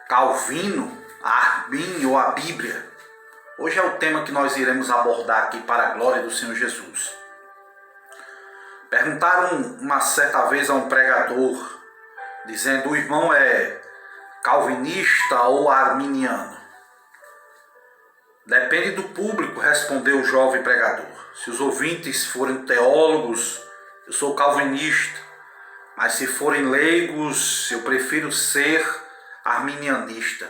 Calvino, Arminio ou a Bíblia. Hoje é o tema que nós iremos abordar aqui para a glória do Senhor Jesus. Perguntaram uma certa vez a um pregador, dizendo: o irmão é calvinista ou arminiano? Depende do público, respondeu o jovem pregador. Se os ouvintes forem teólogos, eu sou calvinista, mas se forem leigos, eu prefiro ser arminianista.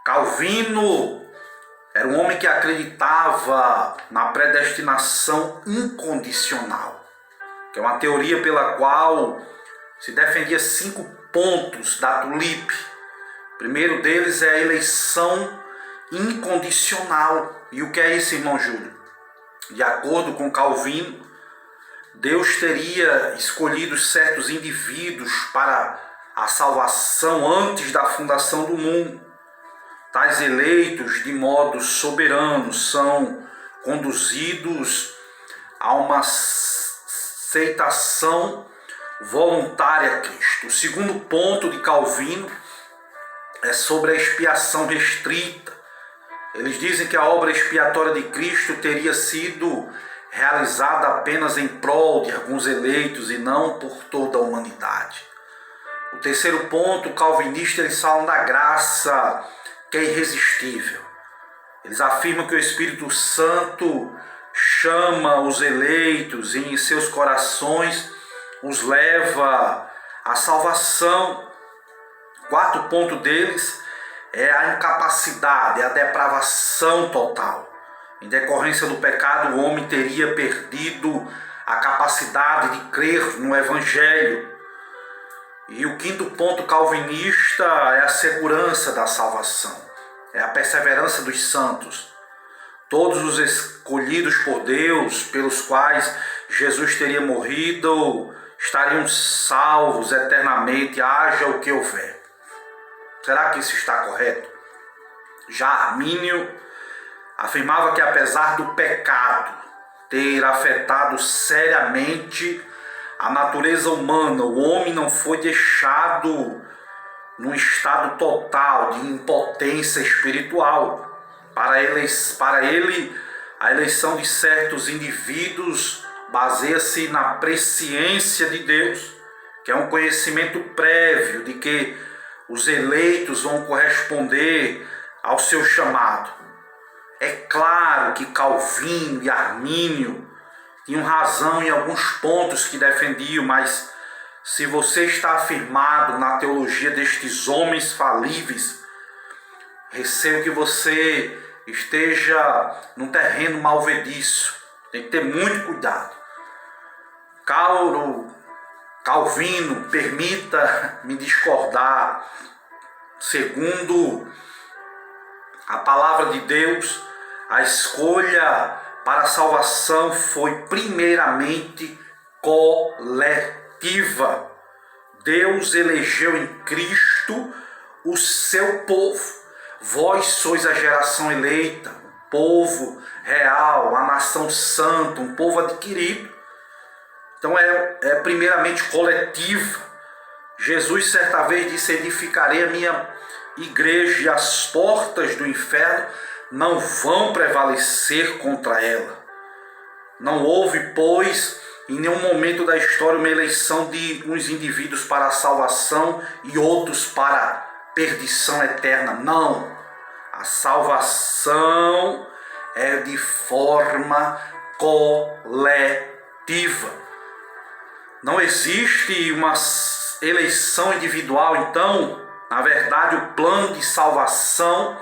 Calvino era um homem que acreditava na predestinação incondicional, que é uma teoria pela qual se defendia 5 pontos da tulipe. O primeiro deles é a eleição incondicional. E o que é isso, irmão Júlio? De acordo com Calvino, Deus teria escolhido certos indivíduos para a salvação antes da fundação do mundo. Tais eleitos, de modo soberano, são conduzidos a uma aceitação voluntária a Cristo. O segundo ponto de Calvino é sobre a expiação restrita. Eles dizem que a obra expiatória de Cristo teria sido realizada apenas em prol de alguns eleitos e não por toda a humanidade. O terceiro ponto, calvinista, eles falam da graça que é irresistível. Eles afirmam que o Espírito Santo chama os eleitos e em seus corações os leva à salvação. O quarto ponto deles é a incapacidade, a depravação total. Em decorrência do pecado, o homem teria perdido a capacidade de crer no Evangelho. E o quinto ponto calvinista é a segurança da salvação, é a perseverança dos santos. Todos os escolhidos por Deus, pelos quais Jesus teria morrido, estariam salvos eternamente, haja o que houver. Será que isso está correto? Já Armínio afirmava que apesar do pecado ter afetado seriamente a natureza humana, o homem não foi deixado num estado total de impotência espiritual. Para ele, a eleição de certos indivíduos baseia-se na presciência de Deus, que é um conhecimento prévio de que os eleitos vão corresponder ao seu chamado. É claro que Calvino e Armínio tinham razão em alguns pontos que defendiam, mas se você está afirmado na teologia destes homens falíveis, receio que você esteja num terreno malvediço. Tem que ter muito cuidado. Calvino, permita-me discordar. Segundo a palavra de Deus, a escolha para a salvação foi primeiramente coletiva. Deus elegeu em Cristo o seu povo. Vós sois a geração eleita, o povo real, a nação santa, um povo adquirido. Então é primeiramente coletiva. Jesus certa vez disse: edificarei a minha igreja e as portas do inferno não vão prevalecer contra ela. Não houve, pois, em nenhum momento da história uma eleição de uns indivíduos para a salvação e outros para a perdição eterna. Não. A salvação é de forma coletiva. Não existe uma eleição individual, então, na verdade, o plano de salvação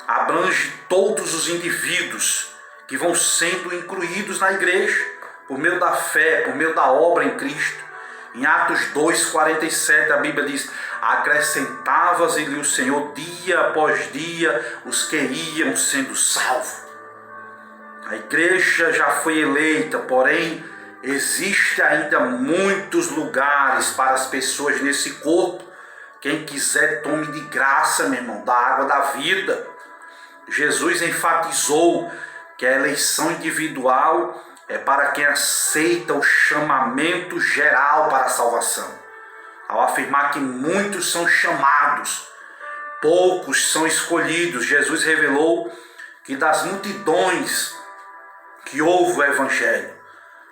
abrange todos os indivíduos que vão sendo incluídos na igreja, por meio da fé, por meio da obra em Cristo. Em Atos 2:47 a Bíblia diz: acrescentava-lhe o Senhor dia após dia os que iam sendo salvos. A igreja já foi eleita, porém existe ainda muitos lugares para as pessoas nesse corpo. Quem quiser, tome de graça, meu irmão, da água da vida. Jesus enfatizou que a eleição individual é para quem aceita o chamamento geral para a salvação. Ao afirmar que muitos são chamados, poucos são escolhidos. Jesus revelou que das multidões que ouvem o Evangelho,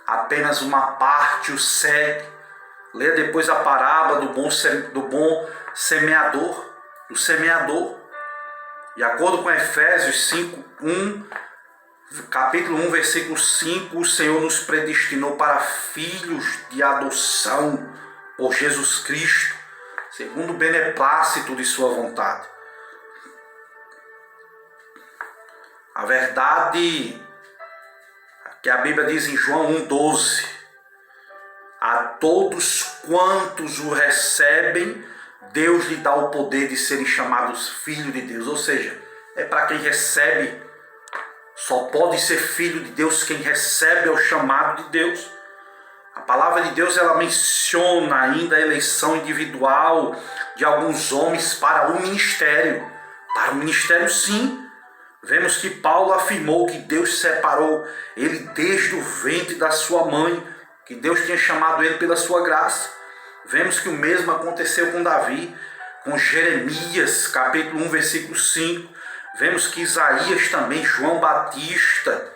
apenas uma parte o segue. Leia depois a parábola do bom semeador, do semeador. De acordo com Efésios 5:1, capítulo 1, versículo 5, o Senhor nos predestinou para filhos de adoção por Jesus Cristo, segundo o beneplácito de sua vontade. A verdade que a Bíblia diz em João 1,12: a todos quantos o recebem, Deus lhe dá o poder de serem chamados filhos de Deus. Ou seja, é para quem recebe. Só pode ser filho de Deus quem recebe o chamado de Deus. A palavra de Deus, ela menciona ainda a eleição individual de alguns homens para o ministério. Para o ministério, sim. Vemos que Paulo afirmou que Deus separou ele desde o ventre da sua mãe, que Deus tinha chamado ele pela sua graça. Vemos que o mesmo aconteceu com Davi, com Jeremias, capítulo 1, versículo 5. Vemos que Isaías também, João Batista.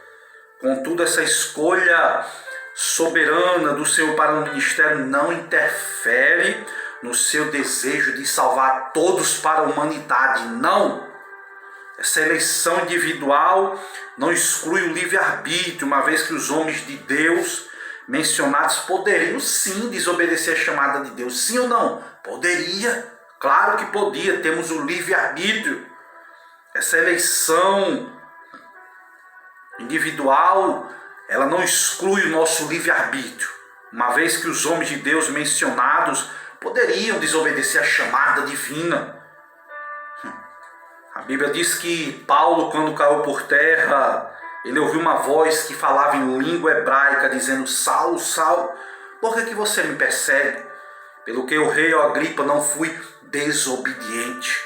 Contudo, essa escolha soberana do Senhor para o ministério não interfere no seu desejo de salvar todos para a humanidade. Não. Essa eleição individual não exclui o livre-arbítrio, uma vez que os homens de Deus mencionados poderiam sim desobedecer a chamada de Deus. Sim ou não? Poderia. Claro que podia. Temos o livre-arbítrio. Essa eleição individual, ela não exclui o nosso livre-arbítrio, uma vez que os homens de Deus mencionados poderiam desobedecer a chamada divina. A Bíblia diz que Paulo, quando caiu por terra, ele ouviu uma voz que falava em língua hebraica, dizendo: Saulo, Saulo, por que você me persegue? Pelo que o rei Agripa não fui desobediente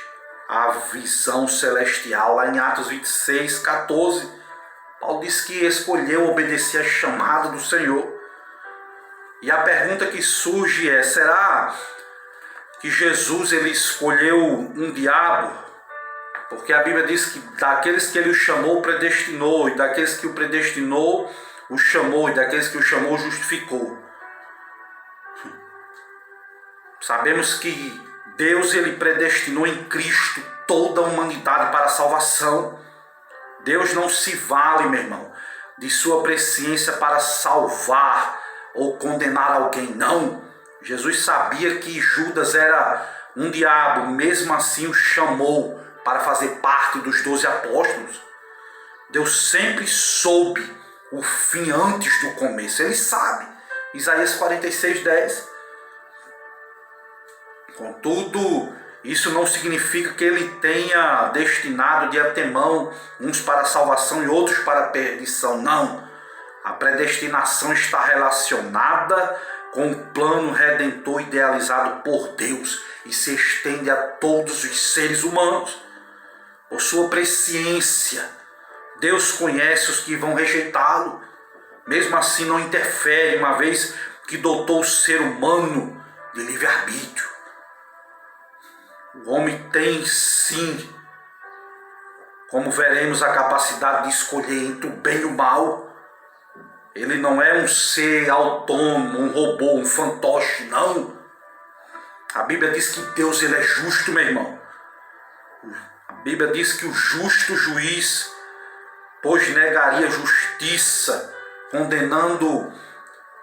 à visão celestial. Lá em Atos 26:14, Paulo diz que escolheu obedecer a chamada do Senhor. E a pergunta que surge é: será que Jesus ele escolheu um diabo? Porque a Bíblia diz que daqueles que ele o chamou, predestinou, e daqueles que o predestinou, o chamou, e daqueles que o chamou, justificou. Sabemos que Deus ele predestinou em Cristo toda a humanidade para a salvação. Deus não se vale, meu irmão, de sua presciência para salvar ou condenar alguém, não. Jesus sabia que Judas era um diabo, mesmo assim o chamou para fazer parte dos 12 apóstolos. Deus sempre soube o fim antes do começo. Ele sabe. Isaías 46:10. Contudo, isso não significa que ele tenha destinado de antemão uns para a salvação e outros para a perdição. Não. A predestinação está relacionada com o plano redentor idealizado por Deus e se estende a todos os seres humanos. Por sua presciência, Deus conhece os que vão rejeitá-lo. Mesmo assim não interfere, uma vez que dotou o ser humano de livre-arbítrio. O homem tem sim, como veremos, a capacidade de escolher entre o bem e o mal. Ele não é um ser autônomo, um robô, um fantoche, não. A Bíblia diz que Deus ele é justo, meu irmão. A Bíblia diz que o justo juiz, pois negaria justiça, condenando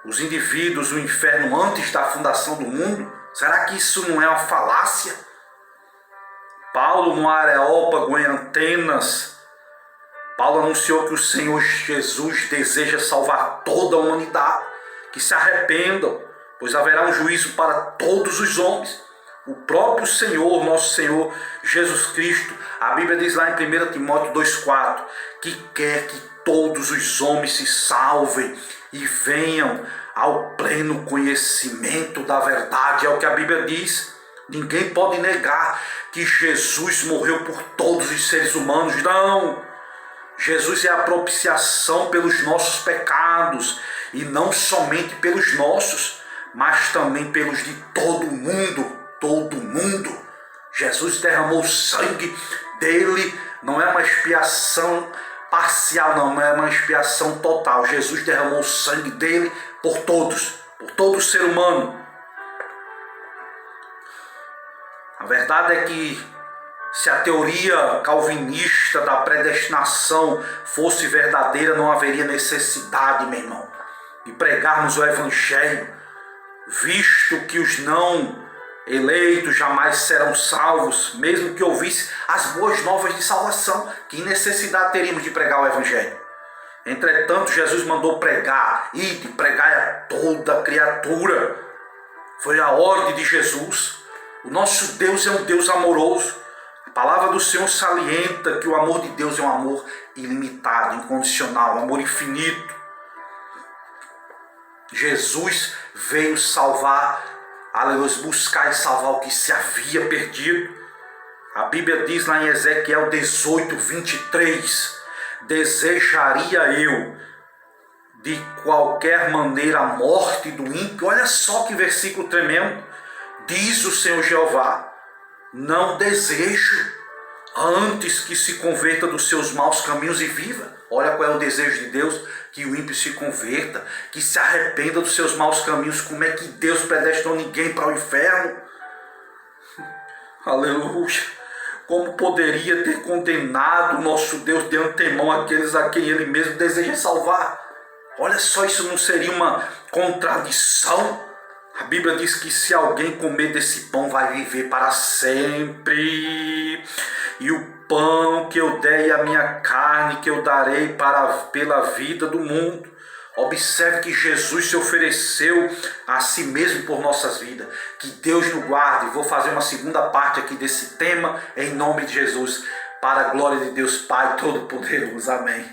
os indivíduos no inferno antes da fundação do mundo. Será que isso não é uma falácia? Paulo, no Areópago em Atenas, Paulo anunciou que o Senhor Jesus deseja salvar toda a humanidade, que se arrependam, pois haverá um juízo para todos os homens. O próprio Senhor, nosso Senhor Jesus Cristo, a Bíblia diz lá em 1 Timóteo 2,4, que quer que todos os homens se salvem e venham ao pleno conhecimento da verdade. É o que a Bíblia diz. Ninguém pode negar que Jesus morreu por todos os seres humanos. Não! Jesus é a propiciação pelos nossos pecados, e não somente pelos nossos, mas também pelos de todo mundo. Todo mundo. Jesus derramou o sangue dele, não é uma expiação parcial, não é uma expiação total. Jesus derramou o sangue dele por todos, por todo ser humano. A verdade é que se a teoria calvinista da predestinação fosse verdadeira, não haveria necessidade, meu irmão, de pregarmos o evangelho, visto que os não eleitos jamais serão salvos, mesmo que ouvisse as boas novas de salvação. Que necessidade teríamos de pregar o evangelho? Entretanto, Jesus mandou pregar, e de pregar a toda criatura. Foi a ordem de Jesus. O nosso Deus é um Deus amoroso. A palavra do Senhor salienta que o amor de Deus é um amor ilimitado, incondicional, um amor infinito. Jesus veio salvar, aleluia, buscar e salvar o que se havia perdido. A Bíblia diz lá em Ezequiel 18, 23, desejaria eu de qualquer maneira a morte do ímpio. Olha só que versículo tremendo. Diz o Senhor Jeová, não desejo, antes que se converta dos seus maus caminhos e viva. Olha qual é o desejo de Deus, que o ímpio se converta, que se arrependa dos seus maus caminhos. Como é que Deus predestinou ninguém para o inferno? Aleluia! Como poderia ter condenado o nosso Deus de antemão aqueles a quem Ele mesmo deseja salvar? Olha só, isso não seria uma contradição? A Bíblia diz que se alguém comer desse pão vai viver para sempre. E o pão que eu der e a minha carne que eu darei pela vida do mundo. Observe que Jesus se ofereceu a si mesmo por nossas vidas. Que Deus nos guarde. Vou fazer uma segunda parte aqui desse tema em nome de Jesus. Para a glória de Deus Pai Todo-Poderoso. Amém.